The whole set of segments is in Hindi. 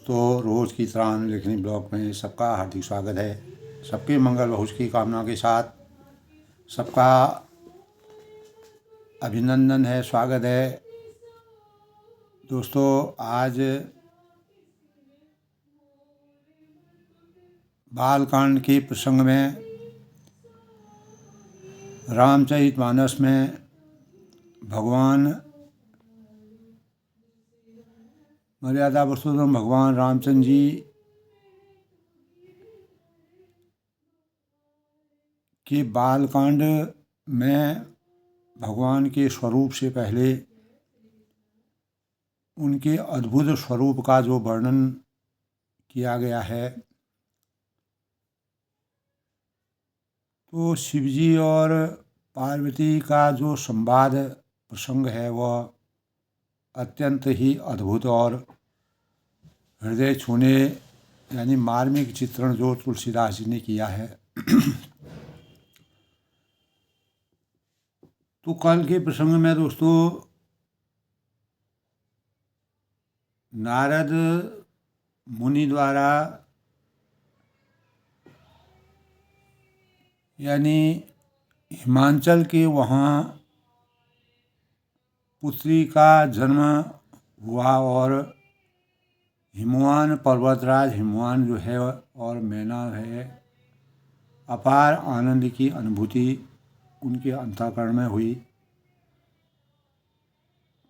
दोस्तों, रोज़ की तरह लेखनी ब्लॉग में सबका हार्दिक स्वागत है। सबके मंगल भविष्य की कामना के साथ सबका अभिनंदन है, स्वागत है। दोस्तों, आज बालकांड के प्रसंग में रामचरितमानस में भगवान मर्यादा पुरुषोत्तम भगवान रामचंद्र जी के बालकांड में भगवान के स्वरूप से पहले उनके अद्भुत स्वरूप का जो वर्णन किया गया है, तो शिवजी और पार्वती का जो संवाद प्रसंग है वह अत्यंत ही अद्भुत और हृदय छूने यानी मार्मिक चित्रण जो तुलसीदास जी ने किया है। तो कल के प्रसंग में दोस्तों नारद मुनि द्वारा यानी हिमांचल के वहाँ पुत्री का जन्म हुआ और हिमवान पर्वतराज हिमवान जो है और मैना है, अपार आनंद की अनुभूति उनके अंतःकरण में हुई।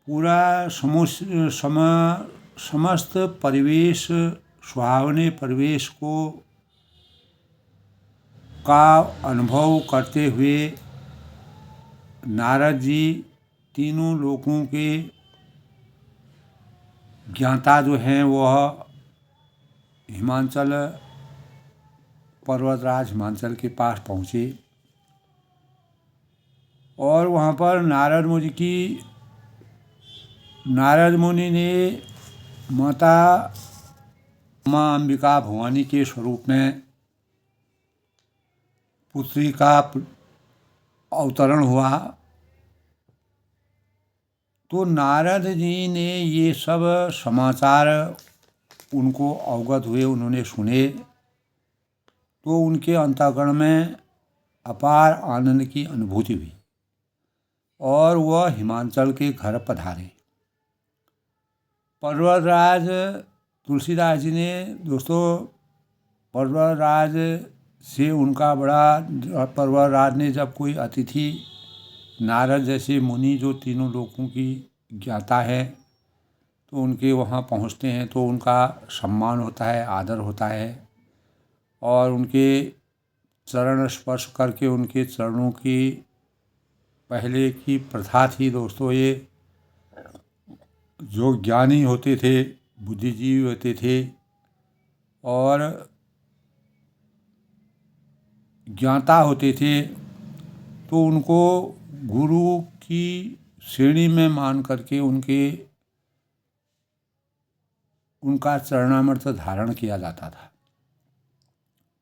पूरा समस्त परिवेश, सुहावने परिवेश का अनुभव करते हुए नारद जी तीनों लोकों के ज्ञाता जो हैं वह हिमांचल पर्वतराज हिमांचल के पास पहुँचे और वहाँ पर नारद मुनि ने माता माँ अंबिका भवानी के स्वरूप में पुत्री का अवतरण हुआ। तो नारद जी ने ये सब समाचार उनको अवगत हुए, उन्होंने सुने, तो उनके अंतःकरण में अपार आनंद की अनुभूति हुई और वह हिमांचल के घर पधारे। पर्वतराज तुलसीदास जी ने दोस्तों पर्वतराज से उनका पर्वतराज ने जब कोई अतिथि नारद जैसे मुनि जो तीनों लोकों की ज्ञाता है तो उनके वहाँ पहुँचते हैं तो उनका सम्मान होता है, आदर होता है और उनके चरण स्पर्श करके उनके चरणों की पहले की प्रथा थी दोस्तों। ये जो ज्ञानी होते थे, बुद्धिजीवी होते थे और ज्ञाता होते थे तो उनको गुरु की श्रेणी में मान करके उनका चरणामृत धारण किया जाता था।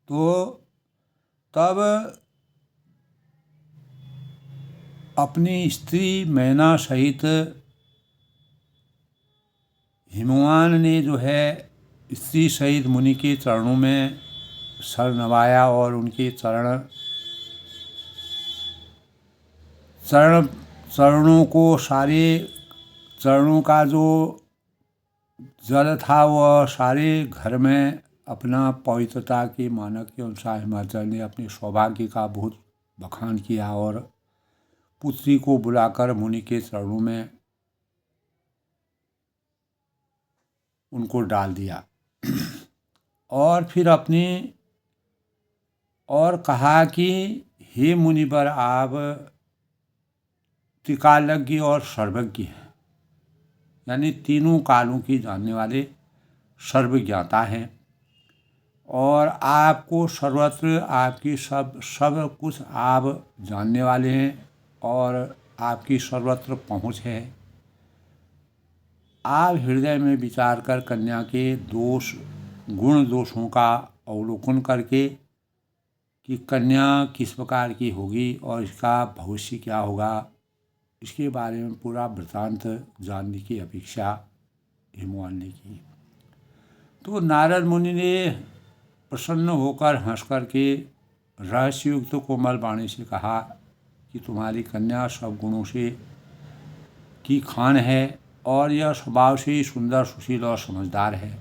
तो तब अपनी स्त्री मैना सहित हिमवान ने जो है स्त्री सहित मुनि के चरणों में सर नवाया और उनके चरणों को सारे चरणों का जो जल था वह सारे घर में अपना पवित्रता के मानक के अनुसार हिमाचल ने अपने सौभाग्य का बहुत बखान किया और पुत्री को बुलाकर मुनि के चरणों में उनको डाल दिया और फिर और कहा कि हे मुनिवर, आप त्रिकालज्ञ और सर्वज्ञ हैं, यानी तीनों कालों की जानने वाले सर्वज्ञाता हैं और आपको सर्वत्र आपकी सब कुछ आप जानने वाले हैं और आपकी सर्वत्र पहुँच है। आप हृदय में विचार कर कन्या के गुण दोषों का अवलोकन करके कि कन्या किस प्रकार की होगी और इसका भविष्य क्या होगा, इसके बारे में पूरा वृत्तांत जानने की अपेक्षा हिमवान ने की। तो नारद मुनि ने प्रसन्न होकर हंस करके रहस्ययुक्त कोमल वाणी से कहा कि तुम्हारी कन्या सब गुणों से की खान है और यह स्वभाव से ही सुंदर, सुशील और समझदार है।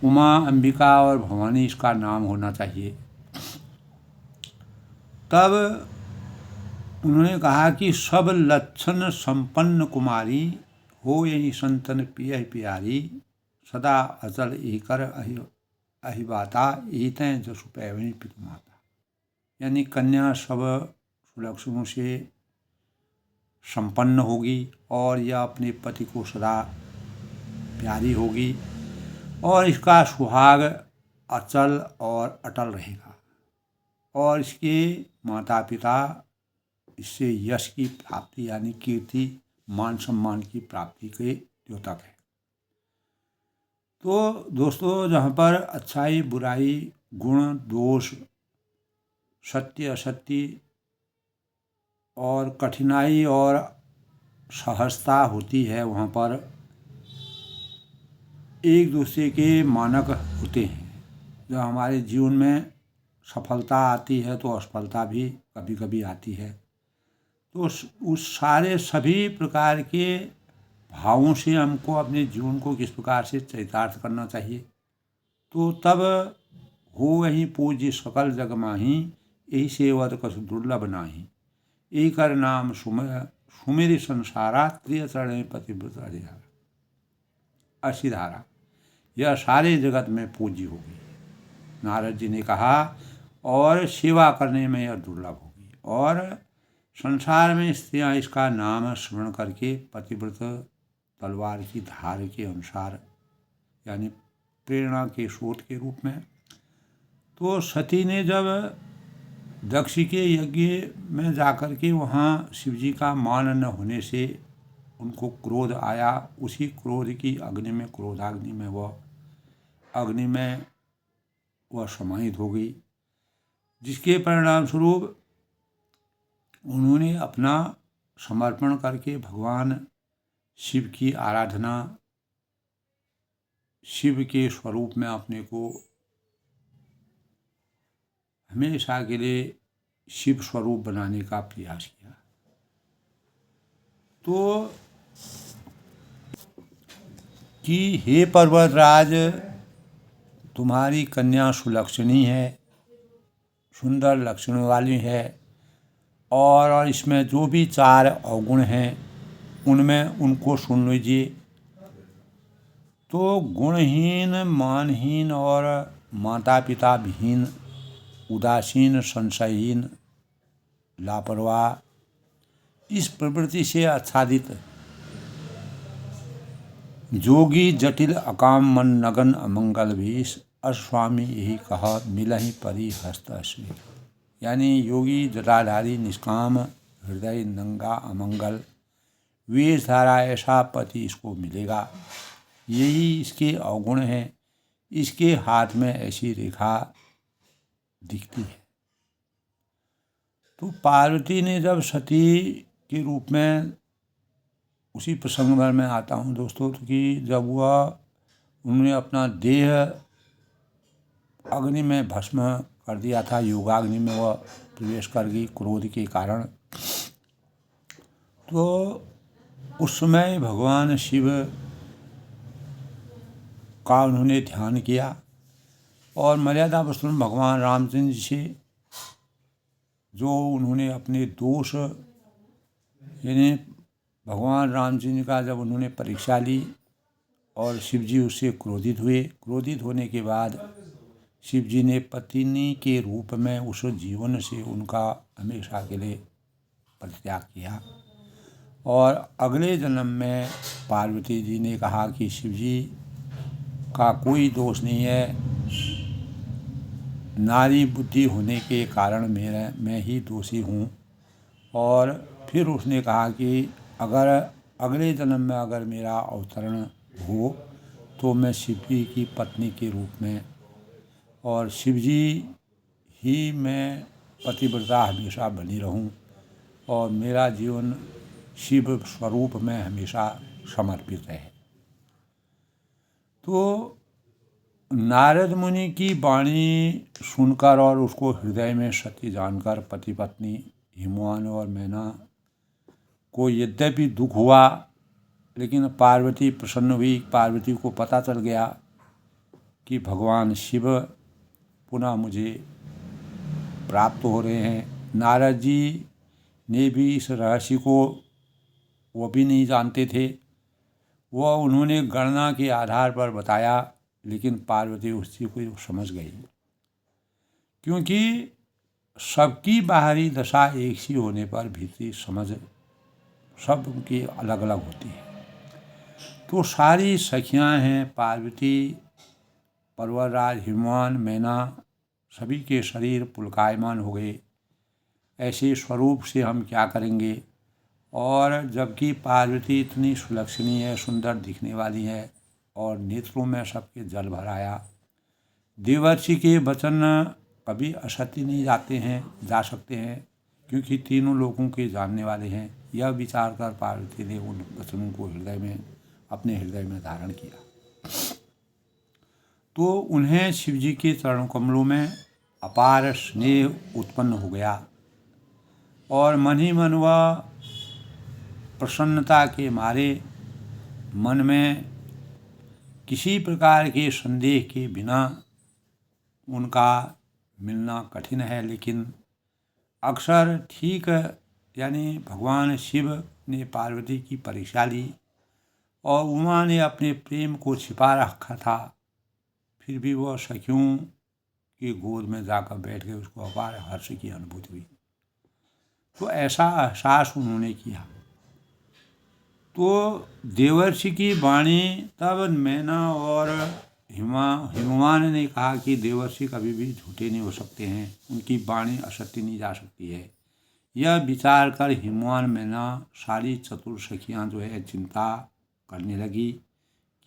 उमा, अंबिका और भवानी इसका नाम होना चाहिए। तब उन्होंने कहा कि सब लक्षण संपन्न कुमारी हो यही संतन पिय प्यारी, सदा अचल एकर अहिबाता एतें जसु पैवनी पितु माता। यानी कन्या सब सुलक्षणों से संपन्न होगी और यह अपने पति को सदा प्यारी होगी और इसका सुहाग अचल और अटल रहेगा और इसके माता पिता इससे यश की प्राप्ति यानी कीर्ति, मान सम्मान की प्राप्ति के द्योतक है। तो दोस्तों, जहाँ पर अच्छाई, बुराई, गुण, दोष, सत्य, असत्य और कठिनाई और सहजता होती है, वहाँ पर एक दूसरे के मानक होते हैं। जब हमारे जीवन में सफलता आती है तो असफलता भी कभी कभी आती है। तो उस सारे सभी प्रकार के भावों से हमको अपने जीवन को किस प्रकार से चरितार्थ करना चाहिए। तो तब हो वही पूज्य सकल जग माही, यही सेवत कछु दुर्लभ नाही। एकर नाम सुमेर संसारा, त्रिय चरण पतिव्रत असिधारा। यह सारे जगत में पूज्य होगी। नारद जी ने कहा और सेवा करने में यह दुर्लभ होगी। और संसार में स्त्रियां इसका नाम स्मरण करके पतिव्रत तलवार की धार के अनुसार यानी प्रेरणा के स्रोत के रूप में। तो सती ने जब दक्ष के यज्ञ में जाकर के वहाँ शिवजी का मान न होने से उनको क्रोध आया, उसी क्रोध की अग्नि में, क्रोधाग्नि में अग्नि में वह समाहित हो गई, जिसके परिणाम स्वरूप उन्होंने अपना समर्पण करके भगवान शिव की आराधना, शिव के स्वरूप में अपने को हमेशा के लिए शिव स्वरूप बनाने का प्रयास किया। तो कि हे पर्वतराज, तुम्हारी कन्या सुलक्षणी है, सुंदर लक्षणों वाली है और इसमें जो भी 4 अवगुण हैं उनमें उनको सुन लीजिए। तो गुणहीन, मानहीन और माता पिता विहीन, उदासीन, संशयहीन, लापरवाह, इस प्रवृत्ति से आच्छादित, जोगी जटिल अकाम मन नगन अमंगल भीष, अस्वामी यही कहा मिलहि परि हस्त अश्वी। यानी योगी जटाधारी निष्काम, हृदय नंगा, अमंगल, वेशधारा ऐसा पति इसको मिलेगा। यही इसके अवगुण हैं। इसके हाथ में ऐसी रेखा दिखती है। तो पार्वती ने जब सती के रूप में, उसी प्रसंग भर में आता हूँ दोस्तों, कि जब उन्होंने अपना देह अग्नि में भस्म कर दिया था, योगाग्नि में वह प्रवेश कर गई क्रोध के कारण। तो उस समय भगवान शिव का उन्होंने ध्यान किया और मर्यादा पुरुषोत्तम भगवान रामचंद्र जी से जो उन्होंने अपने दोष, यानी भगवान रामचंद्र का जब उन्होंने परीक्षा ली और शिव जी उससे क्रोधित हुए। क्रोधित होने के बाद शिव जी ने पत्नी के रूप में उस जीवन से उनका हमेशा के लिए परित्याग किया। और अगले जन्म में पार्वती जी ने कहा कि शिव जी का कोई दोष नहीं है, नारी बुद्धि होने के कारण मैं ही दोषी हूँ। और फिर उसने कहा कि अगर अगले जन्म में अगर मेरा अवतरण हो तो मैं शिव जी की पत्नी के रूप में और शिव जी ही मैं पतिव्रता हमेशा बनी रहूं और मेरा जीवन शिव स्वरूप में हमेशा समर्पित रहे। तो नारद मुनि की वाणी सुनकर और उसको हृदय में सत्य जानकर पति पत्नी हिमवान और मैना को यद्यपि दुख हुआ, लेकिन पार्वती प्रसन्न हुई। पार्वती को पता चल गया कि भगवान शिव पुनः मुझे प्राप्त हो रहे हैं। नारद जी ने भी इस रहस्य को वो भी नहीं जानते थे। वह उन्होंने गणना के आधार पर बताया, लेकिन पार्वती उस चीज़ को समझ गई, क्योंकि सबकी बाहरी दशा एक सी होने पर भीतरी समझ सब उनकी अलग अलग होती है। तो सारी सखियां हैं, पार्वती, पर्वतराज, हिमवान, मैना, सभी के शरीर पुलकायमान हो गए। ऐसे स्वरूप से हम क्या करेंगे? और जबकि पार्वती इतनी सुलक्षणी है, सुंदर दिखने वाली है, और नेत्रों में सबके जल भर आया। देवर्षि के वचन कभी असत्य नहीं जा सकते हैं, क्योंकि तीनों लोगों के जानने वाले हैं। यह विचार कर पार्वती ने उन वचनों को अपने हृदय में धारण किया। तो उन्हें शिवजी के चरण कमलों में अपार स्नेह उत्पन्न हो गया, और मन ही मन वह प्रसन्नता के मारे मन में किसी प्रकार के संदेह के बिना उनका मिलना कठिन है, लेकिन अक्सर ठीक यानी भगवान शिव ने पार्वती की परीक्षा ली, और उमा ने अपने प्रेम को छिपा रखा था। फिर भी वह सखियों की गोद में जाकर बैठ गए, उसको अपार हर्ष की अनुभूति हुई। तो ऐसा एहसास उन्होंने किया। तो देवर्षि की वाणी तब मैना और हिमवान ने कहा कि देवर्षि कभी भी झूठे नहीं हो सकते हैं, उनकी वाणी असत्य नहीं जा सकती है। यह विचार कर हिमवान, मैना, सारी चतुर सखियाँ जो है चिंता करने लगी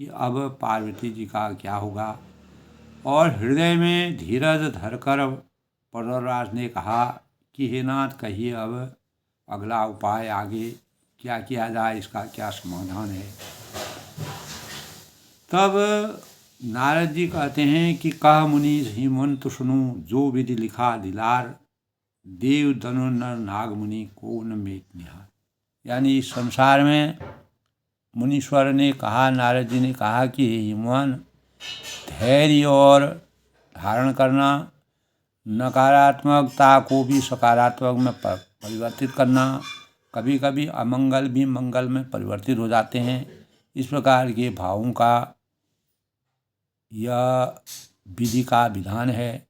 कि अब पार्वती जी का क्या होगा। और हृदय में धीरज धरकर पर्वतराज ने कहा कि हे नाथ, कहिए अब अगला उपाय, आगे क्या किया जाए, इसका क्या समाधान है। तब नारद जी कहते हैं कि कह मुनि हिमंत सुनु, जो विधि लिखा दिलार, देव दनु नर नाग मुनि को न मेट निहार। यानी इस संसार में मुनीश्वर ने कहा, नारद जी ने कहा कि हिमवान, धैर्य और धारण करना, नकारात्मकता को भी सकारात्मक में परिवर्तित करना, कभी कभी अमंगल भी मंगल में परिवर्तित हो जाते हैं। इस प्रकार के भावों का यह विधि का विधान है।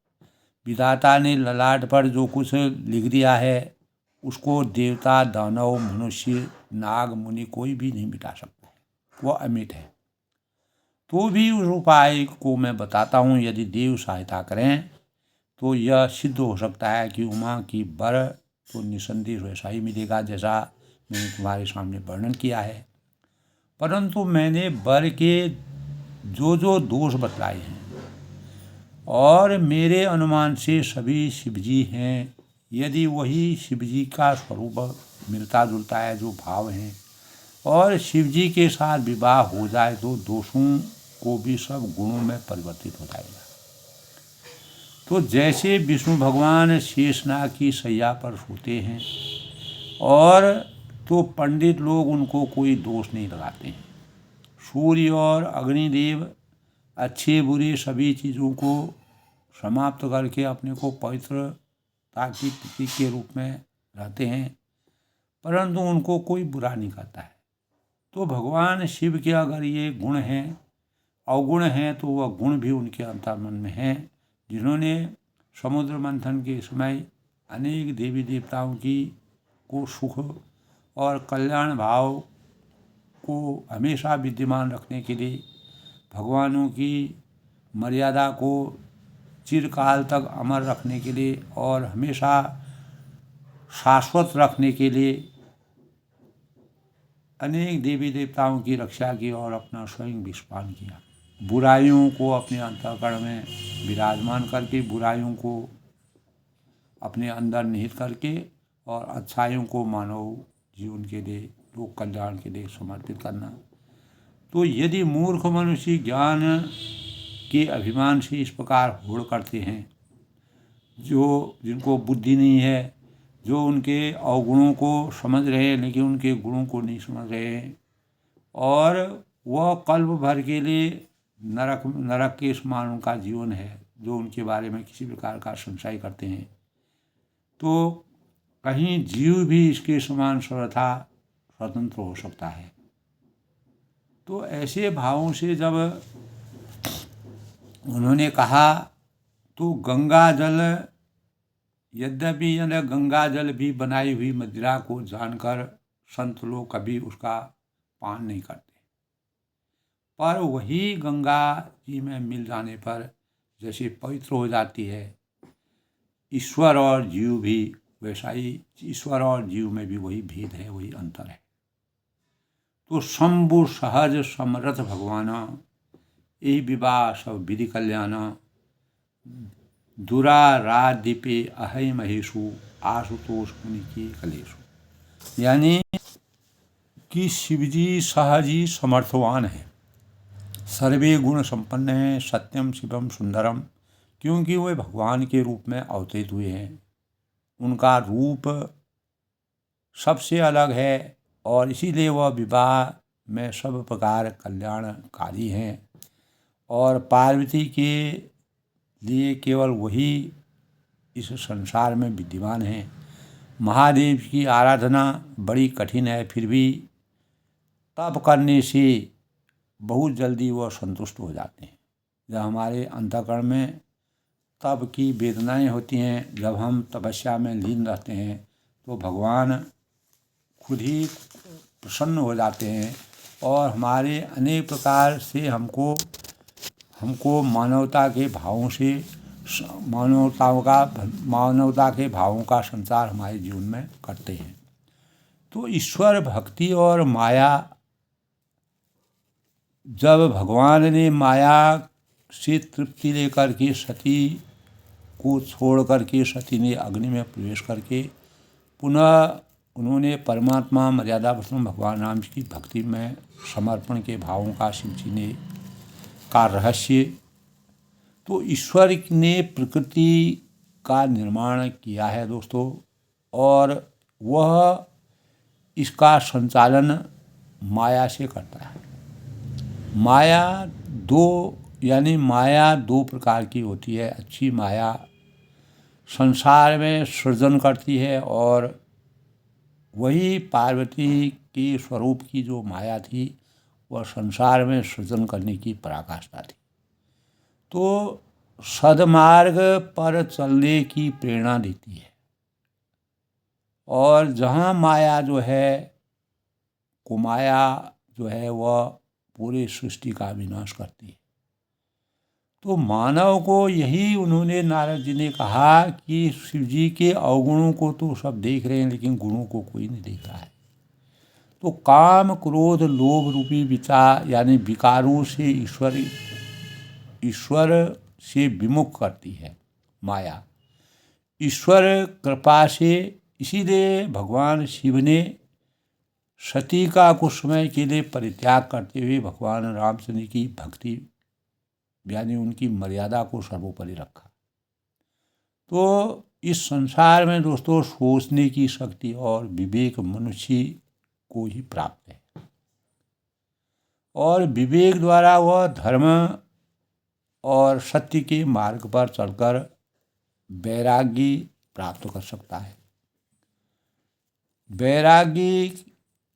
विधाता ने ललाट पर जो कुछ लिख दिया है, उसको देवता, दानव, मनुष्य, नाग, मुनि कोई भी नहीं मिटा सकता है, वह अमिट है। तो भी उस उपाय को मैं बताता हूँ, यदि देव सहायता करें तो यह सिद्ध हो सकता है कि उमा की वर तो निसंदेह वैसा ही मिलेगा जैसा मैंने तुम्हारे सामने वर्णन किया है। परंतु मैंने वर के जो जो दोष बतलाए हैं, और मेरे अनुमान से सभी शिवजी हैं। यदि वही शिवजी का स्वरूप मिलता जुलता है, जो भाव हैं, और शिवजी के साथ विवाह हो जाए तो दोषों को भी सब गुणों में परिवर्तित हो जाएगा। तो जैसे विष्णु भगवान शेषनाग की शैया पर सोते हैं, और तो पंडित लोग उनको कोई दोष नहीं लगाते हैं। सूर्य और अग्निदेव अच्छे बुरे सभी चीज़ों को समाप्त करके अपने को पवित्रता की प्रतीक के रूप में रहते हैं, परंतु उनको कोई बुरा नहीं करता है। तो भगवान शिव के अगर ये गुण हैं, अवगुण हैं, तो वह गुण भी उनके अंतर्मन में हैं, जिन्होंने समुद्र मंथन के समय अनेक देवी देवताओं को सुख और कल्याण भाव को हमेशा विद्यमान रखने के लिए, भगवानों की मर्यादा को चिरकाल तक अमर रखने के लिए और हमेशा शाश्वत रखने के लिए अनेक देवी देवताओं की रक्षा की और अपना स्वयं विस्फान किया। बुराइयों को अपने अंतःकरण में विराजमान करके, बुराइयों को अपने अंदर निहित करके, और अच्छाइयों को मानव जीवन के लिए, लोक कल्याण के लिए समर्पित करना। तो यदि मूर्ख मनुष्य ज्ञान के अभिमान से इस प्रकार होड़ करते हैं, जो जिनको बुद्धि नहीं है, जो उनके अवगुणों को समझ रहे हैं लेकिन उनके गुणों को नहीं समझ रहे हैं, और वह कल्प भर के लिए नरक नरक के समान उनका जीवन है, जो उनके बारे में किसी प्रकार का संशय करते हैं। तो कहीं जीव भी इसके समान सर्वथा स्वतंत्र हो सकता है। तो ऐसे भावों से जब उन्होंने कहा तो गंगा जल, यद्यपि गंगा जल भी बनाई हुई मदिरा को जानकर संत लोग कभी उसका पान नहीं करते, पर वही गंगा जी में मिल जाने पर जैसे पवित्र हो जाती है, ईश्वर और जीव भी वैसा ही, ईश्वर और जीव में भी वही भेद है, वही अंतर है। तो शंभु सहज समरथ भगवाना, यही विवाह सब विधि कल्याणा, दुरा रादीपे अहै महेशु, आशुतोष मुनि के कलेशु। यानी कि शिवजी सहज ही समर्थवान है, सर्वे गुण संपन्न हैं, सत्यम शिवम सुंदरम, क्योंकि वे भगवान के रूप में अवतरित हुए हैं। उनका रूप सबसे अलग है और इसीलिए वह विवाह में सब प्रकार कल्याणकारी हैं, और पार्वती के लिए केवल वही इस संसार में विद्यमान हैं। महादेव की आराधना बड़ी कठिन है, फिर भी तप करने से बहुत जल्दी वह संतुष्ट हो जाते हैं। जब हमारे अंतःकरण में तप की वेदनाएं होती हैं, जब हम तपस्या में लीन रहते हैं, तो भगवान खुद ही प्रसन्न हो जाते हैं और हमारे अनेक प्रकार से हमको मानवता के भावों से मानवता के भावों का संचार हमारे जीवन में करते हैं। तो ईश्वर भक्ति और माया, जब भगवान ने माया से तृप्ति लेकर के सती को छोड़ करके सती ने अग्नि में प्रवेश करके पुनः उन्होंने परमात्मा मर्यादा पुरुषोत्तम भगवान राम जी की भक्ति में समर्पण के भावों का शिव जी ने का रहस्य, तो ईश्वर ने प्रकृति का निर्माण किया है दोस्तों, और वह इसका संचालन माया से करता है। माया दो प्रकार की होती है। अच्छी माया संसार में सृजन करती है, और वही पार्वती के स्वरूप की जो माया थी वह संसार में सृजन करने की पराकाष्ठा थी। तो सद्मार्ग पर चलने की प्रेरणा देती है, और जहाँ माया जो है, कुमाया जो है, वह पूरे सृष्टि का विनाश करती है। तो मानव को यही उन्होंने, नारद जी ने कहा कि शिव जी के अवगुणों को तो सब देख रहे हैं लेकिन गुणों को कोई नहीं देख रहा है। तो काम क्रोध लोभ रूपी विचार यानी विकारों से ईश्वर से विमुख करती है माया। ईश्वर कृपा से, इसीलिए भगवान शिव ने सती का कुछ समय के लिए परित्याग करते हुए भगवान रामचंद्र की भक्ति यानी उनकी मर्यादा को सर्वोपरि रखा। तो इस संसार में दोस्तों सोचने की शक्ति और विवेक मनुष्य को ही प्राप्त है, और विवेक द्वारा वह धर्म और सत्य के मार्ग पर चलकर वैराग्य प्राप्त कर सकता है। वैराग्य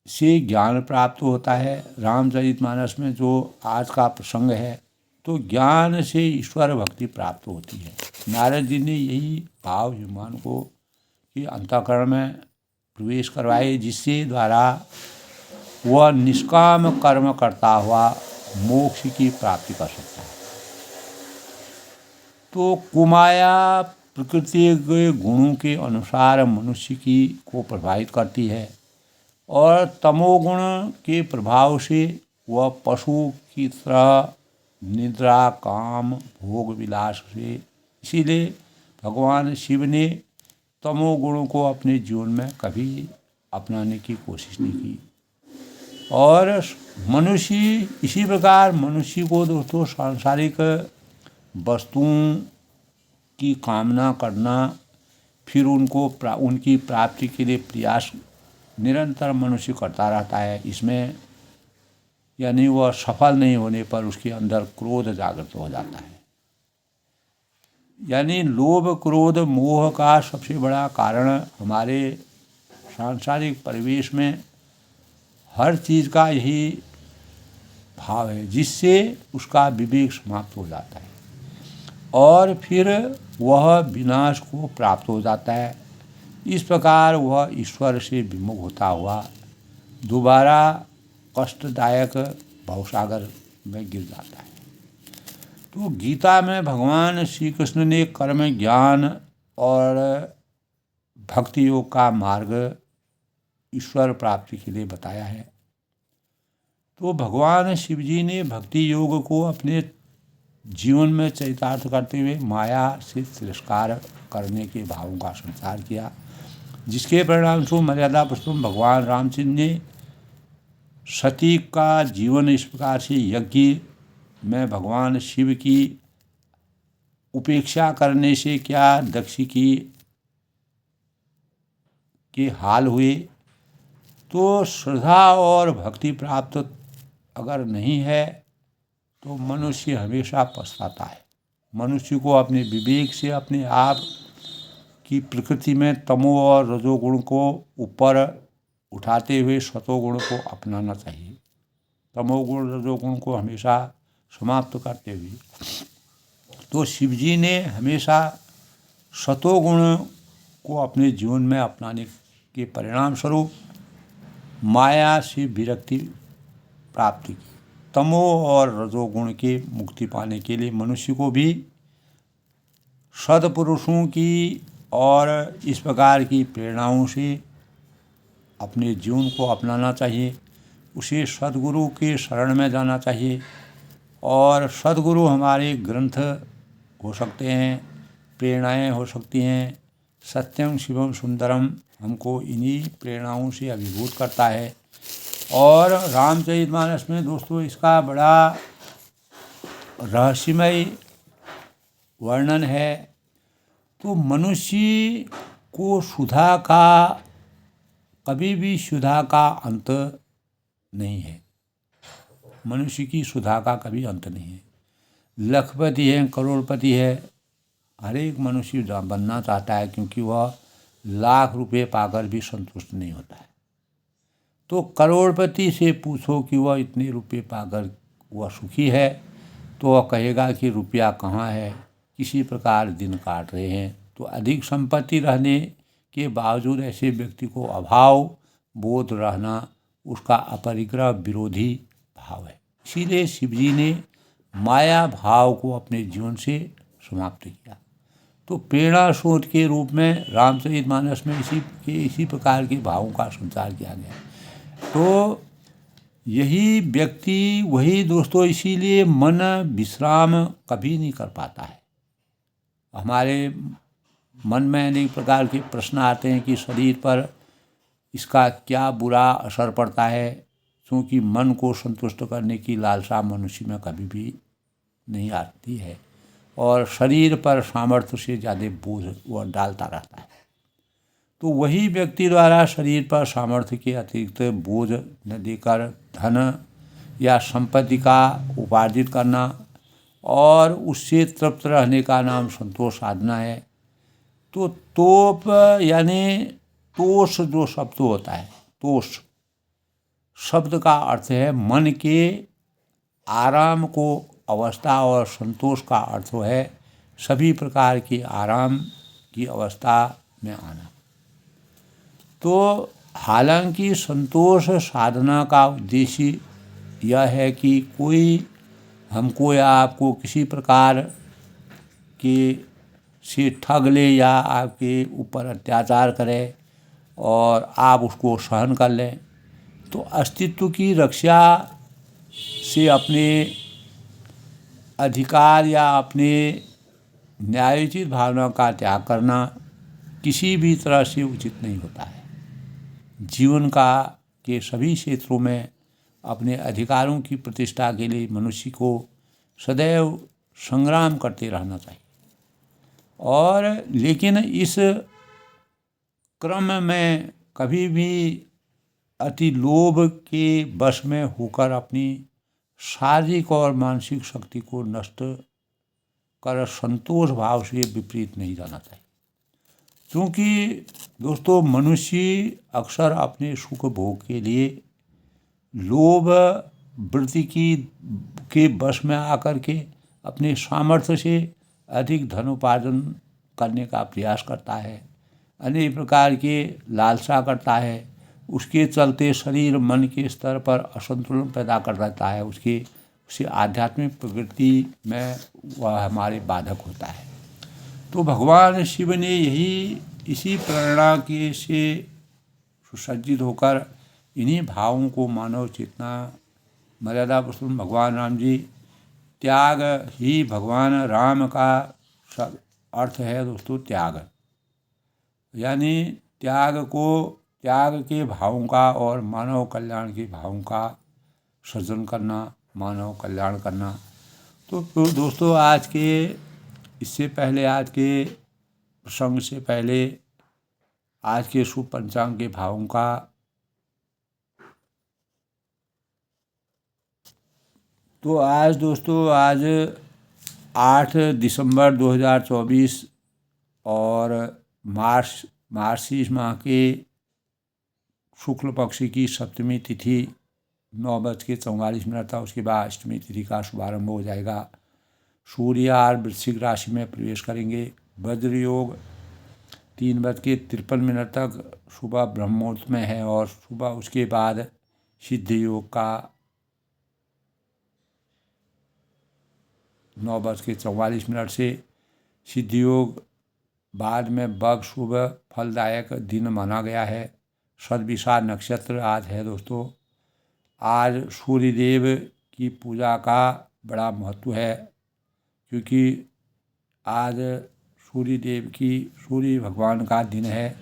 से ज्ञान प्राप्त होता है। रामचरितमानस में जो आज का प्रसंग है, तो ज्ञान से ईश्वर भक्ति प्राप्त होती है। नारद जी ने यही भाव युमान को कि अंतःकरण में प्रवेश करवाए, जिससे द्वारा वह निष्काम कर्म करता हुआ मोक्ष की प्राप्ति कर सकता है। तो कुमाया प्रकृति के गुणों के अनुसार मनुष्य को प्रभावित करती है, और तमोगुण के प्रभाव से वह पशु की तरह निद्रा काम भोग विलास से, इसीलिए भगवान शिव ने तमोगुणों को अपने जीवन में कभी अपनाने की कोशिश नहीं की। और मनुष्य इसी प्रकार मनुष्य को दोस्तों सांसारिक वस्तुओं की कामना करना, फिर उनकी प्राप्ति के लिए प्रयास निरंतर मनुष्य करता रहता है। इसमें यानी वह सफल नहीं होने पर उसके अंदर क्रोध जागृत हो जाता है। यानी लोभ, क्रोध, मोह का सबसे बड़ा कारण हमारे सांसारिक परिवेश में हर चीज़ का यही भाव है, जिससे उसका विवेक समाप्त हो जाता है और फिर वह विनाश को प्राप्त हो जाता है। इस प्रकार वह ईश्वर से विमुख होता हुआ दोबारा कष्टदायक भवसागर में गिर जाता है। तो गीता में भगवान श्री कृष्ण ने कर्म, ज्ञान और भक्ति योग का मार्ग ईश्वर प्राप्ति के लिए बताया है। तो भगवान शिव जी ने भक्ति योग को अपने जीवन में चरितार्थ करते हुए माया से तिरस्कार करने के भावों का संचार किया, जिसके परिणाम स्वरूप मर्यादा पुरुषोत्तम भगवान रामचंद्र ने सती का जीवन इस प्रकार से यज्ञ में भगवान शिव की उपेक्षा करने से क्या दक्ष के हाल हुए। तो श्रद्धा और भक्ति प्राप्त अगर नहीं है तो मनुष्य हमेशा पछताता है। मनुष्य को अपने विवेक से अपने आप की प्रकृति में तमो और रजोगुण को ऊपर उठाते हुए सतोगुण को अपनाना चाहिए। तमोगुण, रजोगुण को हमेशा समाप्त करते हुए। तो शिवजी ने हमेशा सतोगुण को अपने जीवन में अपनाने के परिणाम स्वरूप माया से विरक्ति प्राप्ति की। तमो और रजोगुण के मुक्ति पाने के लिए मनुष्य को भी सद्पुरुषों की और इस प्रकार की प्रेरणाओं से अपने जीवन को अपनाना चाहिए। उसे सद्गुरु के शरण में जाना चाहिए और सद्गुरु हमारे ग्रंथ हो सकते हैं, प्रेरणाएं हो सकती हैं। सत्यम शिवम सुंदरम हमको इन्हीं प्रेरणाओं से अभिभूत करता है। और रामचरितमानस में दोस्तों इसका बड़ा रहस्यमय वर्णन है। तो मनुष्य को सुधा का कभी भी सुधा का अंत नहीं है। मनुष्य की सुधा का कभी अंत नहीं है। लखपति है, करोड़पति है, हर एक मनुष्य बनना चाहता है, क्योंकि वह लाख रुपए पाकर भी संतुष्ट नहीं होता है। तो करोड़पति से पूछो कि वह इतने रुपए पाकर वह सुखी है, तो वह कहेगा कि रुपया कहाँ है, किसी प्रकार दिन काट रहे हैं। तो अधिक संपत्ति रहने के बावजूद ऐसे व्यक्ति को अभाव बोध रहना उसका अपरिग्रह विरोधी भाव है। इसीलिए शिवजी ने माया भाव को अपने जीवन से समाप्त किया। तो प्रेरणा स्रोत के रूप में रामचरितमानस में इसी प्रकार के भावों का संचार किया गया। तो यही व्यक्ति वही दोस्तों, इसीलिए मन विश्राम कभी नहीं कर पाता है। हमारे मन में अनेक प्रकार के प्रश्न आते हैं कि शरीर पर इसका क्या बुरा असर पड़ता है, क्योंकि मन को संतुष्ट करने की लालसा मनुष्य में कभी भी नहीं आती है और शरीर पर सामर्थ्य से ज़्यादा बोझ वह डालता रहता है। तो वही व्यक्ति द्वारा शरीर पर सामर्थ्य के अतिरिक्त बोझ न देकर धन या संपत्ति का उपार्जित करना और उससे तृप्त रहने का नाम संतोष साधना है। तो तोप यानी तोष जो शब्द होता है, तोष शब्द का अर्थ है मन के आराम को अवस्था, और संतोष का अर्थ है सभी प्रकार के आराम की अवस्था में आना। तो हालांकि संतोष साधना का उद्देश्य यह है कि कोई हमको या आपको किसी प्रकार के से ठग ले या आपके ऊपर अत्याचार करे और आप उसको सहन कर लें। तो अस्तित्व की रक्षा से अपने अधिकार या अपने न्यायोचित भावना का त्याग करना किसी भी तरह से उचित नहीं होता है। जीवन के सभी क्षेत्रों में अपने अधिकारों की प्रतिष्ठा के लिए मनुष्य को सदैव संग्राम करते रहना चाहिए। और लेकिन इस क्रम में कभी भी अति लोभ के वश में होकर अपनी शारीरिक और मानसिक शक्ति को नष्ट कर संतोष भाव से विपरीत नहीं जाना चाहिए। क्योंकि दोस्तों मनुष्य अक्सर अपने सुख भोग के लिए लोभ वृत्ति के वश में आकर के अपने सामर्थ्य से अधिक धन उपार्जन करने का प्रयास करता है, अनेक प्रकार के लालसा करता है। उसके चलते शरीर मन के स्तर पर असंतुलन पैदा कर देता है। उसे आध्यात्मिक प्रवृत्ति में वह हमारे बाधक होता है। तो भगवान शिव ने इसी प्रेरणा के से सुसज्जित होकर इन्हीं भावों को मानव चेतना मर्यादा पुरुषोत्तम भगवान राम जी, त्याग ही भगवान राम का अर्थ है दोस्तों, त्याग यानी त्याग के भावों का और मानव कल्याण के भावों का सृजन करना, मानव कल्याण करना। तो दोस्तों आज के प्रसंग से पहले आज के शुभ पंचांग के भावों का तो आज 8 दिसंबर 2024 और मार्गशीर्ष माह के शुक्ल पक्ष की सप्तमी तिथि 9:44 था। उसके बाद अष्टमी तिथि का शुभारंभ हो जाएगा। सूर्य और वृश्चिक राशि में प्रवेश करेंगे। वज्र योग 3:53 तक सुबह ब्रह्म मुहूर्त में है और सुबह उसके बाद सिद्ध योग का 9:44 से सिद्ध योग, बाद में बग शुभ फलदायक दिन माना गया है। सद्विषा नक्षत्र आज है दोस्तों। आज सूर्यदेव की पूजा का बड़ा महत्व है, क्योंकि आज सूर्य भगवान का दिन है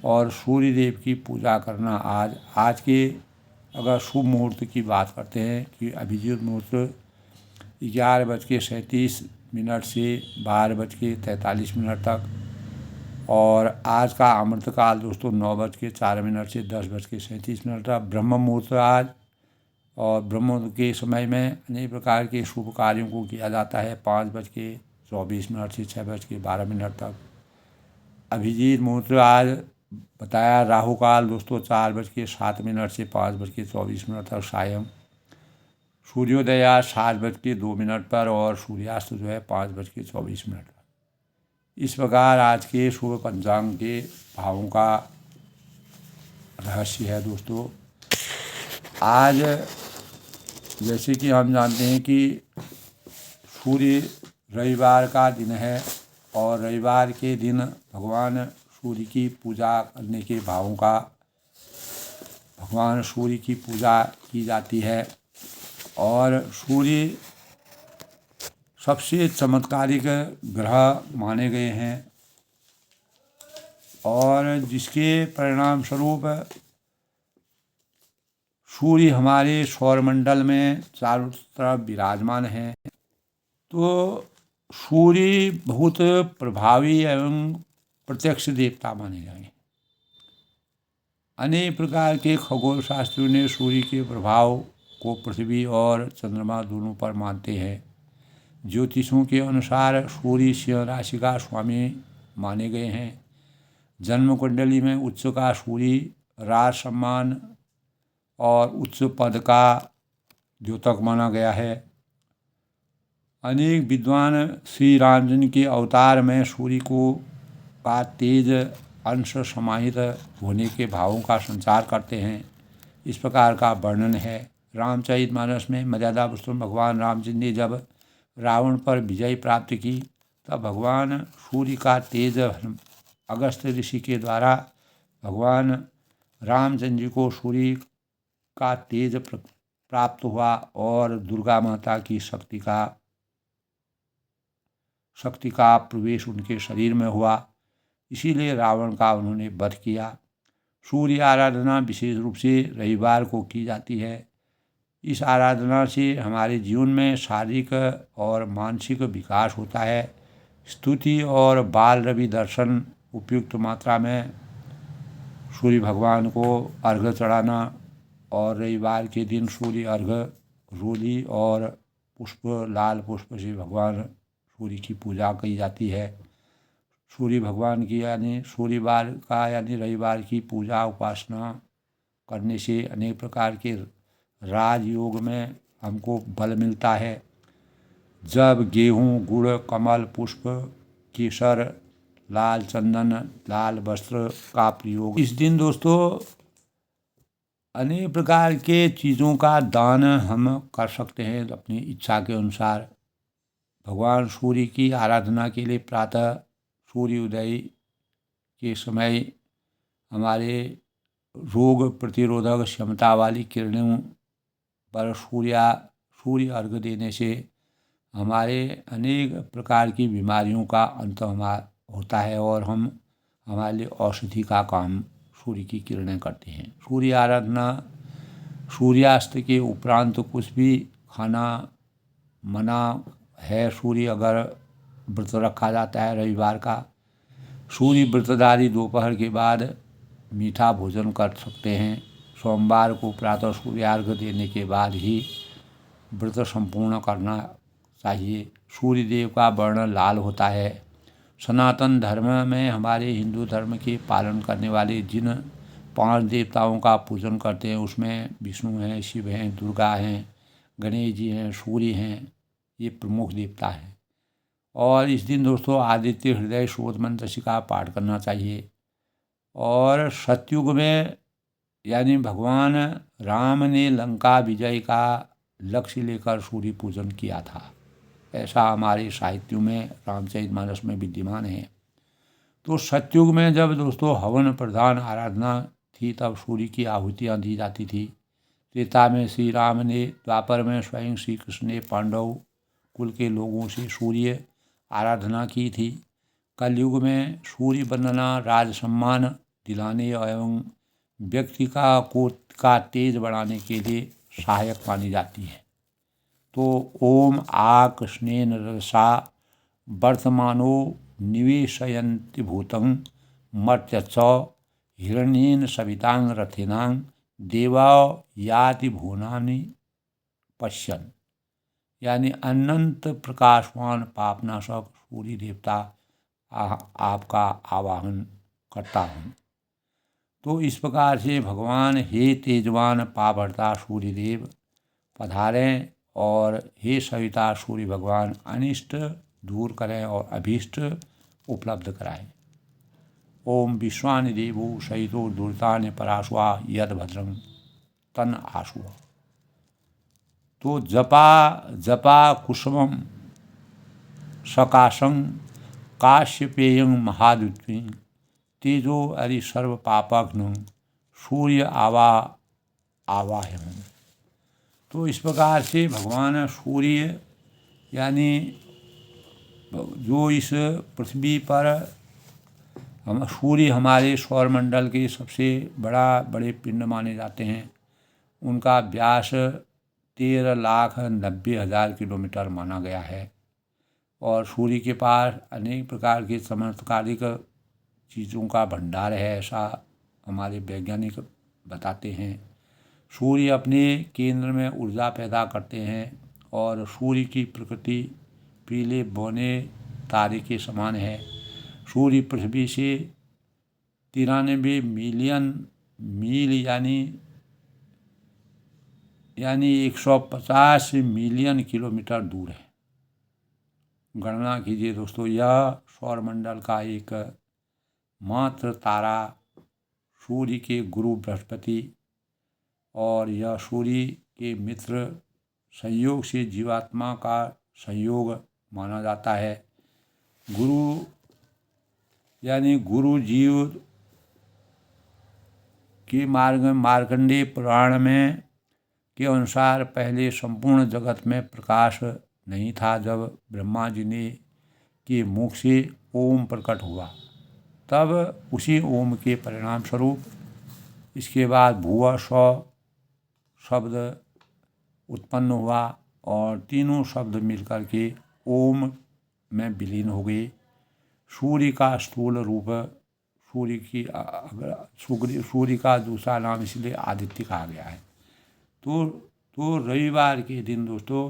और सूर्यदेव की पूजा करना आज के अगर शुभ मुहूर्त की बात करते हैं कि अभिजीत मुहूर्त 11:37 से 12:43 तक, और आज का अमृतकाल दोस्तों 9:04 से 10:37 तक। ब्रह्म मुहूर्त आज, और ब्रह्म मुहूर्त के समय में अनेक प्रकार के शुभ कार्यों को किया जाता है 5:24 से 6:12 तक। अभिजीत मुहूर्त आज बताया। राहु काल दोस्तों 4:07 से 5:24 तक सायं। सूर्योदय 7:02 पर और सूर्यास्त जो है 5:24 पर। इस प्रकार आज के शुभ पंचांग के भावों का रहस्य है दोस्तों। आज जैसे कि हम जानते हैं कि सूर्य रविवार का दिन है और रविवार के दिन भगवान सूर्य की पूजा करने के भावों का भगवान सूर्य की पूजा की जाती है। और सूर्य सबसे चमत्कारिक ग्रह माने गए हैं और जिसके परिणाम स्वरूप सूर्य हमारे सौरमंडल में चारों तरफ विराजमान है। तो सूर्य बहुत प्रभावी एवं प्रत्यक्ष देवता माने गए। अनेक प्रकार के खगोल शास्त्रियों ने सूर्य के प्रभाव को पृथ्वी और चंद्रमा दोनों पर मानते हैं। ज्योतिषों के अनुसार सूर्य सिंह राशि का स्वामी माने गए हैं। जन्म कुंडली में उच्च का सूर्य राज सम्मान और उच्च पद का द्योतक माना गया है। अनेक विद्वान श्री रामचंद्र के अवतार में सूर्य का तेज अंश समाहित होने के भावों का संचार करते हैं। इस प्रकार का वर्णन है। रामचरितमानस में मर्यादा पुरुषोत्तम भगवान रामचंद्र ने जब रावण पर विजय प्राप्त की तब भगवान सूर्य का तेज अगस्त ऋषि के द्वारा भगवान रामचंद्र जी को सूर्य का तेज प्राप्त हुआ और दुर्गा माता की शक्ति का प्रवेश उनके शरीर में हुआ। इसीलिए रावण का उन्होंने वध किया। सूर्य आराधना विशेष रूप से रविवार को की जाती है। इस आराधना से हमारे जीवन में शारीरिक और मानसिक विकास होता है। स्तुति और बाल रवि दर्शन, उपयुक्त मात्रा में सूर्य भगवान को अर्घ्य चढ़ाना, और रविवार के दिन सूर्य अर्घ्य रोली और पुष्प, लाल पुष्प से भगवान सूर्य की पूजा की जाती है। सूर्य भगवान की यानी सूर्यवार का यानी रविवार की पूजा उपासना करने से अनेक प्रकार के राजयोग में हमको बल मिलता है। जब गेहूँ, गुड़, कमल पुष्प, केसर, लाल चंदन, लाल वस्त्र का प्रयोग, इस दिन दोस्तों अनेक प्रकार के चीज़ों का दान हम कर सकते हैं अपनी इच्छा के अनुसार। भगवान सूर्य की आराधना के लिए प्रातः सूर्योदय के समय हमारे रोग प्रतिरोधक क्षमता वाली किरणों पर सूर्य अर्घ्य देने से हमारे अनेक प्रकार की बीमारियों का अंत होता है और हम हमारे लिए औषधि का काम सूर्य की किरणें करते हैं। सूर्य आराधना सूर्यास्त के उपरांत कुछ भी खाना मना है। सूर्य अगर व्रत रखा जाता है रविवार का, सूर्य व्रतधारी दोपहर के बाद मीठा भोजन कर सकते हैं। सोमवार को प्रातः सूर्यार्घ्य देने के बाद ही व्रत संपूर्ण करना चाहिए। सूर्य देव का वर्ण लाल होता है। सनातन धर्म में हमारे हिंदू धर्म के पालन करने वाले जिन 5 देवताओं का पूजन करते हैं उसमें विष्णु हैं, शिव हैं, दुर्गा हैं, गणेश जी हैं, सूर्य हैं, ये प्रमुख देवता हैं। और इस दिन दोस्तों आदित्य हृदय शोध मंत्र का पाठ करना चाहिए। और सतयुग में यानी भगवान राम ने लंका विजय का लक्ष्य लेकर सूर्य पूजन किया था, ऐसा हमारे साहित्यों में रामचरितमानस में विद्यमान है। तो सतयुग में जब दोस्तों हवन प्रधान आराधना थी तब सूर्य की आहुतियाँ दी जाती थी। त्रेता में श्री राम ने, द्वापर में स्वयं श्री कृष्ण ने पांडव कुल के लोगों से सूर्य आराधना की थी। कलयुग में सूर्य वंदना राज सम्मान दिलाने एवं व्यक्ति का तेज बढ़ाने के लिए सहायक मानी जाती है। तो ओम आ कृष्णेन रसा वर्तमानो निवेशयन्ति भूतं मर्त्यच हिरण्येन सवितांग रथिनांग देवा याति भुवनानि पश्यन्, यानी अनंत प्रकाशवान पापनाशक सूर्य देवता आपका आवाहन करता हूँ। तो इस प्रकार से भगवान हे तेजवान पापहर्ता सूर्यदेव पधारें और हे सविता सूर्य भगवान अनिष्ट दूर करें और अभीष्ट उपलब्ध कराएं। ओम विश्वानि देवो सहितो दुर्तानि पराशुआ यद भद्रं तन आशुआ। तो जपा कुसुमं सकाशं काश्यपेयं महाद्युति तेजो अरि सर्व पापघ्नं सूर्य आवाहयम्। तो इस प्रकार से भगवान सूर्य यानी जो इस पृथ्वी पर सूर्य हमारे सौरमंडल के सबसे बड़े पिंड माने जाते हैं। उनका व्यास 13,90,000 किलोमीटर माना गया है और सूर्य के पास अनेक प्रकार के चमत्कारिक चीज़ों का भंडार है, ऐसा हमारे वैज्ञानिक बताते हैं। सूर्य अपने केंद्र में ऊर्जा पैदा करते हैं और सूर्य की प्रकृति पीले बौने तारे के समान है। सूर्य पृथ्वी से 93 मिलियन मील यानी 150 मिलियन किलोमीटर दूर है। गणना कीजिए दोस्तों, यह सौरमंडल का एक मात्र तारा सूर्य के गुरु बृहस्पति और यह सूर्य के मित्र संयोग से जीवात्मा का संयोग माना जाता है। गुरु यानी गुरु जीव के मार्कंडेय पुराण में के अनुसार पहले संपूर्ण जगत में प्रकाश नहीं था। जब ब्रह्मा जी ने के मुख से ओम प्रकट हुआ तब उसी ओम के परिणाम स्वरूप इसके बाद भुवा स्व शब्द उत्पन्न हुआ और तीनों शब्द मिलकर के ओम में विलीन हो गए। सूर्य का स्थूल रूप, सूर्य का दूसरा नाम इसलिए आदित्य कहा गया है। तो रविवार के दिन दोस्तों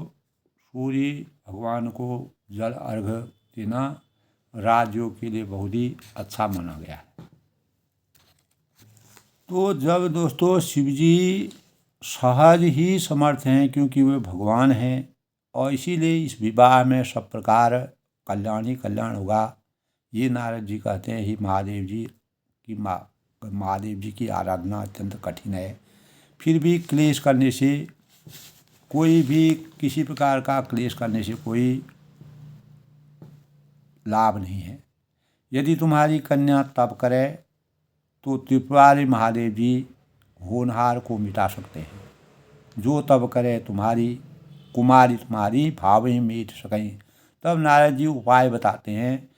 सूर्य भगवान को जल अर्घ देना राजयोग के लिए बहुत ही अच्छा माना गया है। तो जब दोस्तों शिव जी सहज ही समर्थ हैं, क्योंकि वे भगवान हैं, और इसीलिए इस विवाह में सब प्रकार कल्याण ही कल्याण होगा। ये नारद जी कहते हैं, ही महादेव जी की आराधना अत्यंत कठिन है, फिर भी क्लेश करने से कोई भी किसी प्रकार का क्लेश करने से कोई लाभ नहीं है। यदि तुम्हारी कन्या तप करे तो त्रिपुरारी महादेव जी होनहार को मिटा सकते हैं। जो तप करे तुम्हारी कुमारी तुम्हारी भाव ही मीट सकें। तब नारद जी उपाय बताते हैं,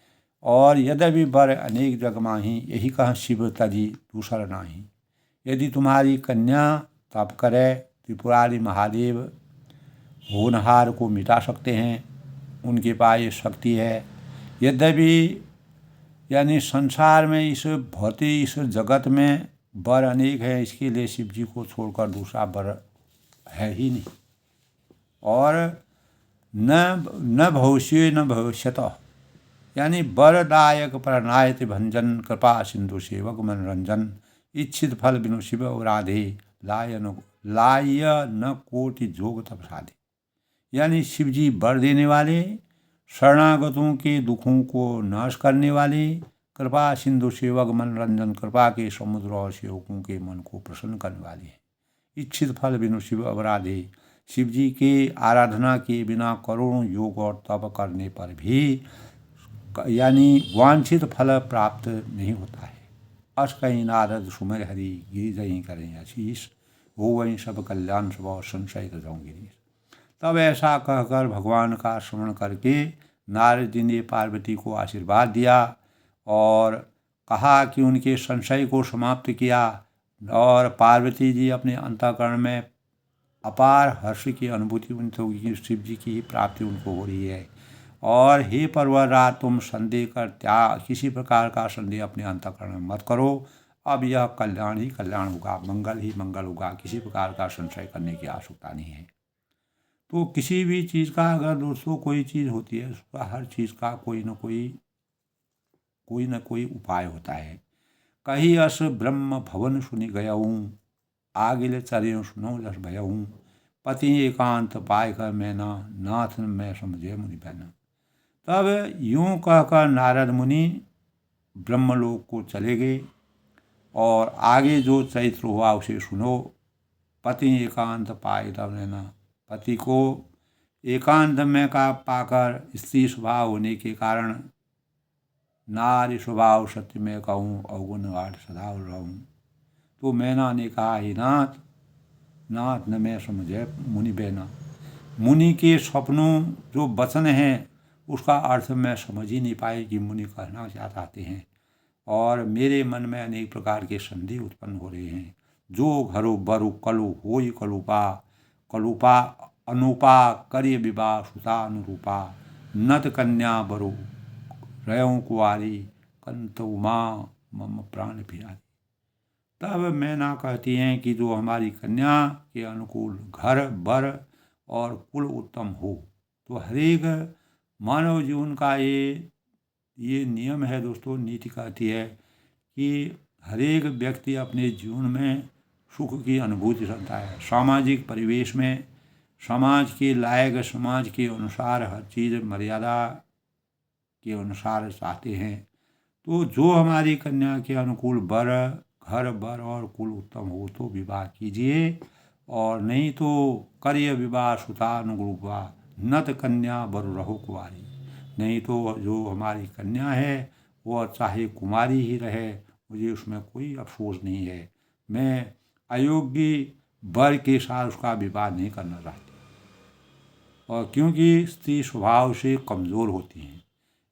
और यद्यपि बर अनेक जग माही, यही कह शिव तजी दूसर नाही। यदि तुम्हारी कन्या तप करे त्रिपुरारी महादेव होनहार को मिटा सकते हैं, उनके पास ये शक्ति है। यद्यपि यानी संसार में इस भौतिक इस जगत में बर अनेक है, इसके लिए शिव जी को छोड़कर दूसरा बर है ही नहीं। और न भविष्य न भविष्यतः, यानी बरदायक परनायत भंजन कृपा सिंधु सेवक मनोरंजन इच्छित फल बिनु शिव राधे लाय न कोटि जोग तप साधे। यानी शिव जी बर देने वाले, शरणागतों के दुखों को नाश करने वाले, कृपा सिंधु सेवक मनोरंजन, कृपा के समुद्र और सेवकों के मन को प्रसन्न करने वाले हैं। इच्छित फल बिनु शिव अपराधे, शिव जी के आराधना के बिना करोड़ों योग और तप करने पर भी यानी वांछित फल प्राप्त नहीं होता है। अस कहीं नारद सुमर हरि गिरिजहीं करें आशीष, हो वहीं सब कल्याण स्वभाव संशय जाऊँ गिरीश। तब ऐसा कहकर भगवान का स्मरण करके नारद जी ने पार्वती को आशीर्वाद दिया और कहा कि उनके संशय को समाप्त किया, और पार्वती जी अपने अंतःकरण में अपार हर्ष की अनुभूति उनसे होगी कि शिव जी की ही प्राप्ति उनको हो रही है। और हे पर्वतराज, तुम संदेह कर त्याग, किसी प्रकार का संदेह अपने अंतःकरण में मत करो। अब यह कल्याण ही कल्याण होगा, मंगल ही मंगल होगा, किसी प्रकार का संशय करने की आवश्यकता नहीं है। तो किसी भी चीज़ का अगर दोस्तों कोई चीज़ होती है, उसका हर चीज़ का कोई न कोई उपाय होता है। कही अस ब्रह्म भवन सुनि गयऊँ, आगिल चर्यों सुनो लस भयऊँ, पति एकांत पाय कर मैना, नाथ मैं समझे मुनि बहना। तब यूं कहकर नारद मुनि ब्रह्मलोक को चले गए, और आगे जो चरित्र हुआ उसे सुनो। पति एकांत पाए तब लेना, पति को एकांत में का पाकर स्त्री स्वभाव होने के कारण नारी स्वभाव सत्य में कहूँ अवगुण वाट सदा रहूँ। तो मैना ने कहा, हे नाथ न मैं समझे मुनि बहना। मुनि के सपनों जो वचन हैं उसका अर्थ मैं समझ ही नहीं पाए कि मुनि कहना क्या चाहते हैं, और मेरे मन में अनेक प्रकार के संदेह उत्पन्न हो रहे हैं। जो घरो बरु कलु होई कलूपा अनुपा करिय विवाह सुता अनुरूपा, नत कन्या बरु रयों कुआरी कंत उमा मम प्राण प्यारी। तब मैना कहती हैं कि जो हमारी कन्या के अनुकूल घर बर और कुल उत्तम हो। तो हरेक मानव जीवन का ये नियम है दोस्तों, नीति कहती है कि हरेक व्यक्ति अपने जीवन में सुख की अनुभूति रखता है। सामाजिक परिवेश में समाज के लायक, समाज के अनुसार हर चीज़ मर्यादा के अनुसार चाहते हैं। तो जो हमारी कन्या के अनुकूल बर घर बर और कुल उत्तम हो तो विवाह कीजिए, और नहीं तो करिय विवाह सुतानुरूपा, नत कन्या बरु रहो कुंवारी। नहीं तो जो हमारी कन्या है वह चाहे कुमारी ही रहे, मुझे उसमें कोई अफसोस नहीं है। मैं अयोग्य वर के साथ उसका विवाह नहीं करना चाहती, और क्योंकि स्त्री स्वभाव से कमज़ोर होती हैं,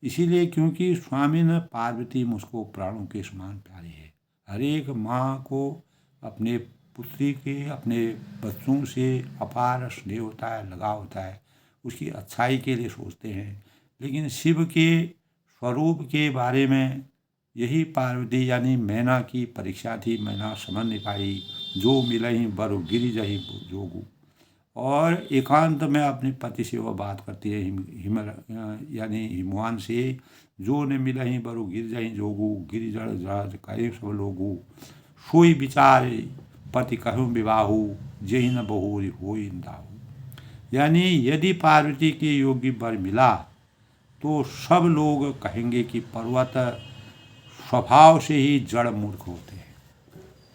इसीलिए क्योंकि स्वामी न पार्वती मुझको प्राणों के समान प्यारी है। हर एक माँ को अपने पुत्री के अपने बच्चों से अपार स्नेह होता है, लगाव होता है, उसकी अच्छाई के लिए सोचते हैं। लेकिन शिव के स्वरूप के बारे में यही पार्वती यानी मैना की परीक्षा थी। मैना समझ नहीं पाई, जो मिलहि बरु गिरि जहि जोगु। और एकांत में अपने पति से वह बात करती है यानी हिमवान से, जो न मिलहि बरु गिरि जहि जोगु, गिरि जड़ जहाज कहे सब लोगु। सोई विचार पति कहूँ विवाहु, जेहि न बहुरी होई दाहु। यानी यदि पार्वती के योग्य वर मिला तो सब लोग कहेंगे कि पर्वत स्वभाव से ही जड़ मूर्ख होते हैं।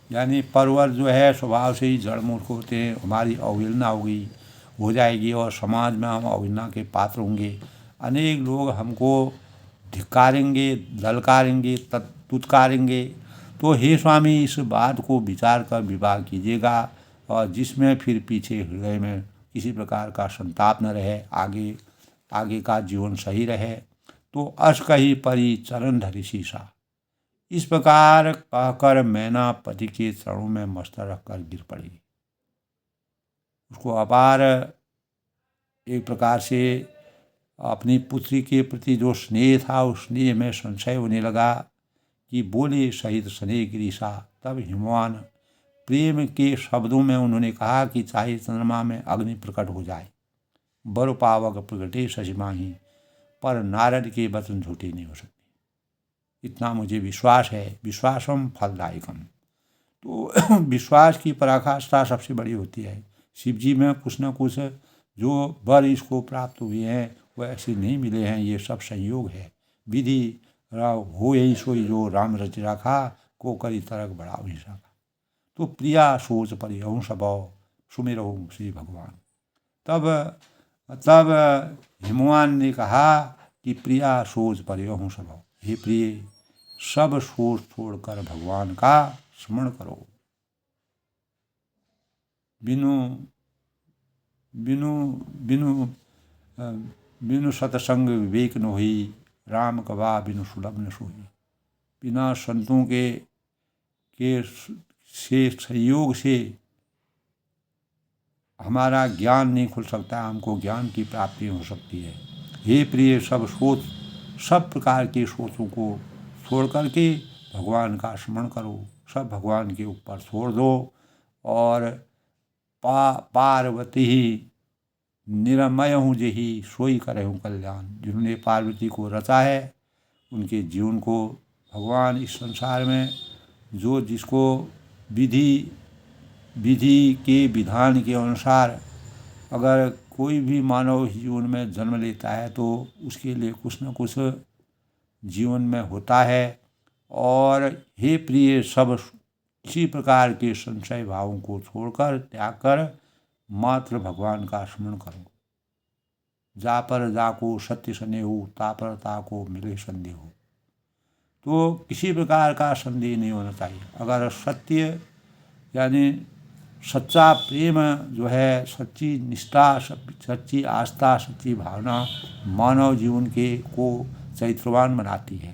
यानी पर्वत जो है स्वभाव से ही जड़ मूर्ख होते हैं, हमारी अवहेलना हो जाएगी और समाज में हम अवहेलना के पात्र होंगे। अनेक लोग हमको धिक्कारेंगे, ललकारेंगे, तुतकारेंगे। तो हे स्वामी, इस बात को विचार कर विवाह कीजिएगा, और जिसमें फिर पीछे हृदय में किसी प्रकार का संताप न रहे, आगे का जीवन सही रहे। तो अस कही परी चरण धरि शीशा। इस प्रकार कहकर मैना पति के चरणों में मस्तक रखकर गिर पड़ी। उसको अपार एक प्रकार से अपनी पुत्री के प्रति जो स्नेह था, उस स्नेह में संशय होने लगा कि बोले सहित स्नेह गिरीशा। तब हिमवान प्रेम के शब्दों में उन्होंने कहा कि चाहे चंद्रमा में अग्नि प्रकट हो जाए, बर पावक प्रगटे शशिमाही, पर नारद के वचन झूठे नहीं हो सकते। इतना मुझे विश्वास है, विश्वासम फलदायकम। तो विश्वास की पराकाष्ठा सबसे बड़ी होती है। शिव जी में कुछ न कुछ जो वर इसको प्राप्त हुए हैं वो ऐसे नहीं मिले हैं, ये सब संयोग है। विधि हो यही सोई, जो राम रच राखा, को करी तरक बढ़ाओ ही सका। तो प्रिया सोच परिहूँ सबौ, सुमिरहूँ श्री भगवान। तब हिमवान ने कहा कि प्रिया सोच परिहूँ सबौ, हे प्रिय, सब सोच छोड़कर भगवान का स्मरण करो। बिनु सतसंग विवेक न होई, राम कबा बिनु सुलभ न सोई। बिना संतों के से संयोग से हमारा ज्ञान नहीं खुल सकता, हमको ज्ञान की प्राप्ति हो सकती है। हे प्रिय, सब प्रकार के सोचों को छोड़ करके भगवान का स्मरण करो, सब भगवान के ऊपर छोड़ दो। और पार्वती ही निरमय हूँ जही, सोई करे हूँ कल्याण। जिन्होंने पार्वती को रचा है, उनके जीवन को भगवान इस संसार में जो जिसको विधि के विधान के अनुसार अगर कोई भी मानव जीवन में जन्म लेता है तो उसके लिए कुछ न कुछ जीवन में होता है। और हे प्रिय, सब किसी प्रकार के संशय भावों को छोड़कर त्याग कर मात्र भगवान का स्मरण करो। जा पर जाको सत्य स्नेहु, ता पर ताको मिले संदेह। तो किसी प्रकार का संदेह नहीं होना चाहिए। अगर सत्य यानी सच्चा प्रेम जो है, सच्ची निष्ठा, सच्ची आस्था, सच्ची भावना मानव जीवन को चैत्रवान बनाती है।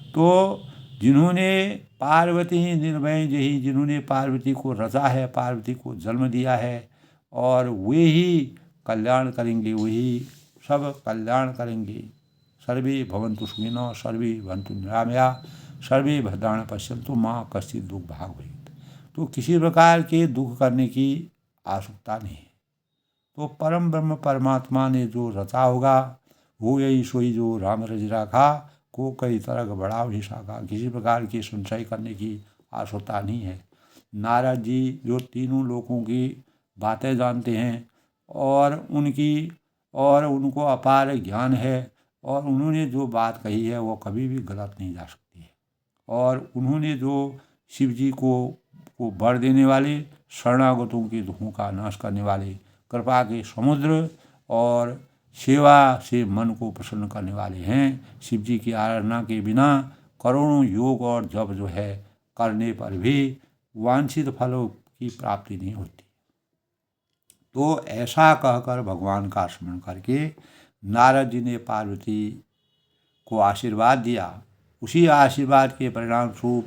तो जिन्होंने पार्वती निर्भय जही, जिन्होंने पार्वती को रचा है, पार्वती को जन्म दिया है, और वे ही कल्याण करेंगे, वही सब कल्याण करेंगे। सर्वे भवन्तु सुखिनः, सर्वे भवन्तु निरामयाः, सर्वे भद्राणि पश्यन्तु मा कश्चित् दुःख भाग् भवेत्। तो किसी प्रकार के दुख करने की आवश्यकता नहीं है। तो परम ब्रह्म परमात्मा ने जो रचा होगा, वो यही सोई जो राम रच राखा, को कई तरह बढ़ाव ही साका। किसी प्रकार की संशय करने की आवश्यकता नहीं है। नारद जी जो तीनों लोगों की बातें जानते हैं और उनको अपार ज्ञान है, और उन्होंने जो बात कही है वो कभी भी गलत नहीं जा सकती है। और उन्होंने जो शिव जी को वर देने वाले, शरणागतों के दुखों का नाश करने वाले, कृपा के समुद्र और सेवा से मन को प्रसन्न करने वाले हैं। शिव जी की आराधना के बिना करोड़ों योग और जप जो है करने पर भी वांछित फलों की प्राप्ति नहीं होती। तो ऐसा कहकर भगवान का स्मरण करके नारद जी ने पार्वती को आशीर्वाद दिया। उसी आशीर्वाद के परिणाम स्वरूप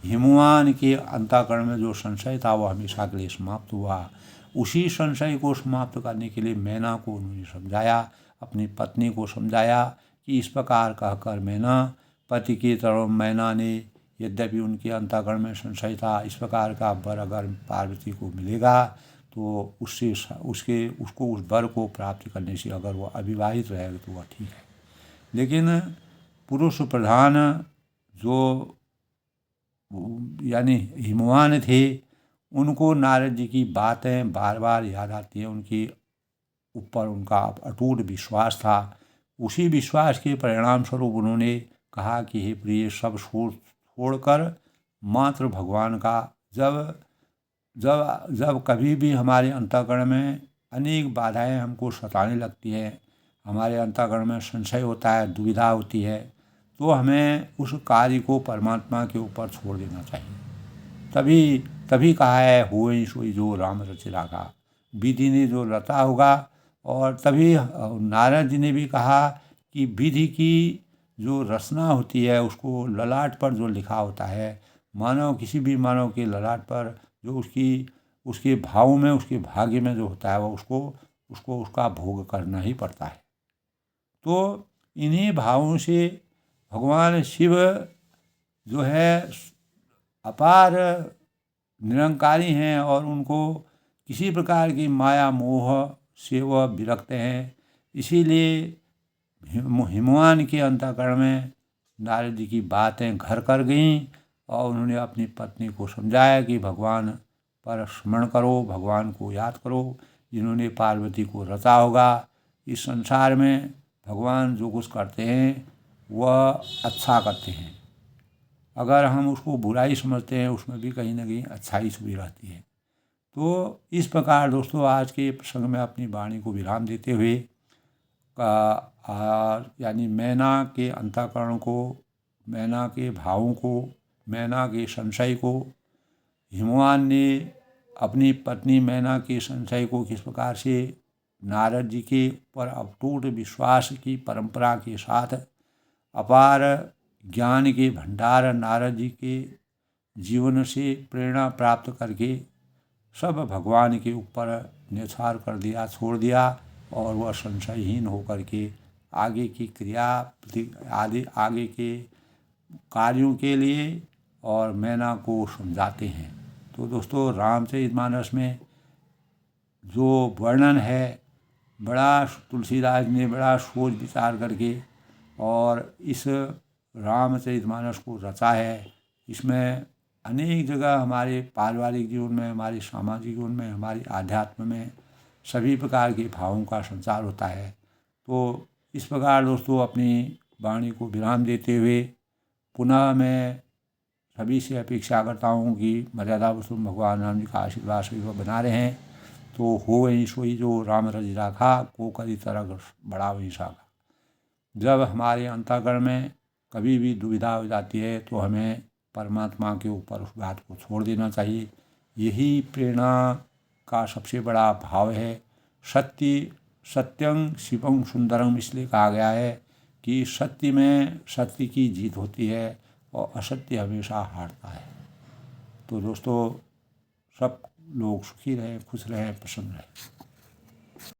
हिमवान के अंतःकरण में जो संशय था वो हमेशा के लिए समाप्त हुआ। उसी संशय को समाप्त करने के लिए मैना को उन्होंने समझाया, अपनी पत्नी को समझाया कि इस प्रकार कहकर मैना, पति की तरह मैना ने, यद्यपि उनके अंतःकरण में संशय था, इस प्रकार का वर अगर पार्वती को मिलेगा तो उसको उस वर को प्राप्त करने से अगर वो अविवाहित रहेगा तो वह ठीक है। लेकिन पुरुष प्रधान जो यानी हिमवान थे, उनको नारद जी की बातें बार बार याद आती हैं। उनकी ऊपर उनका अटूट विश्वास था। उसी विश्वास के परिणाम स्वरूप उन्होंने कहा कि हे प्रिय, सब छोड़कर मात्र भगवान का, जब जब जब कभी भी हमारे अंतःकरण में अनेक बाधाएं हमको सताने लगती हैं, हमारे अंतःकरण में संशय होता है, दुविधा होती है, तो हमें उस कार्य को परमात्मा के ऊपर छोड़ देना चाहिए। तभी कहा है, होई सोई जो राम रच राखा, विधि ने जो रचा होगा। और तभी नारद जी ने भी कहा कि विधि की जो रचना होती है उसको ललाट पर जो लिखा होता है, किसी भी मानव के ललाट पर जो उसके भाव में, उसके भाग्य में जो होता है वो उसको उसका भोग करना ही पड़ता है। तो इन्हीं भावों से भगवान शिव जो है अपार निरंकारी हैं और उनको किसी प्रकार की माया मोह से वह विरक्त हैं। इसीलिए हिमवान के अंतःकरण में नारद जी की बातें घर कर गईं और उन्होंने अपनी पत्नी को समझाया कि भगवान पर स्मरण करो, भगवान को याद करो, जिन्होंने पार्वती को रचा होगा। इस संसार में भगवान जो कुछ करते हैं वह अच्छा करते हैं। अगर हम उसको बुराई समझते हैं उसमें भी कहीं ना कहीं अच्छाई छुपी रहती है। तो इस प्रकार दोस्तों आज के प्रसंग में अपनी वाणी को विराम देते हुए यानी मैना के अंतःकरण को, मैना के भावों को, मैना के संशय को, हिमवान ने अपनी पत्नी मैना के संशय को किस प्रकार से नारद जी के पर अटूट विश्वास की परंपरा के साथ अपार ज्ञान के भंडार नारद जी के जीवन से प्रेरणा प्राप्त करके सब भगवान के ऊपर न्यौछावर कर दिया, छोड़ दिया और वह संशयहीन होकर के आगे की क्रिया आगे के कार्यों के लिए और मैना को समझाते हैं। तो दोस्तों रामचरितमानस में जो वर्णन है बड़ा तुलसीदास ने बड़ा सोच विचार करके और इस रामचरितमानस को रचा है। इसमें अनेक जगह हमारे पारिवारिक जीवन में, हमारे सामाजिक जीवन में, हमारे आध्यात्म में सभी प्रकार के भावों का संचार होता है। तो इस प्रकार दोस्तों अपनी वाणी को विराम देते हुए पुनः मैं सभी से अपेक्षा करता हूँ कि मर्यादा पुरुषोत्तम भगवान राम जी का आशीर्वाद सभी पर बना रहे हैं। तो हो वही सोई जो राम रज राखा, को करी तरह बड़ा वही साखा। जब हमारे अंतःकरण में कभी भी दुविधा हो जाती है तो हमें परमात्मा के ऊपर उस बात को छोड़ देना चाहिए। यही प्रेरणा का सबसे बड़ा भाव है। सत्यं शिवं सुंदरम इसलिए कहा गया है कि सत्य में सत्य की जीत होती है और असत्य हमेशा हारता है। तो दोस्तों सब लोग सुखी रहें, खुश रहें, प्रसन्न रहें।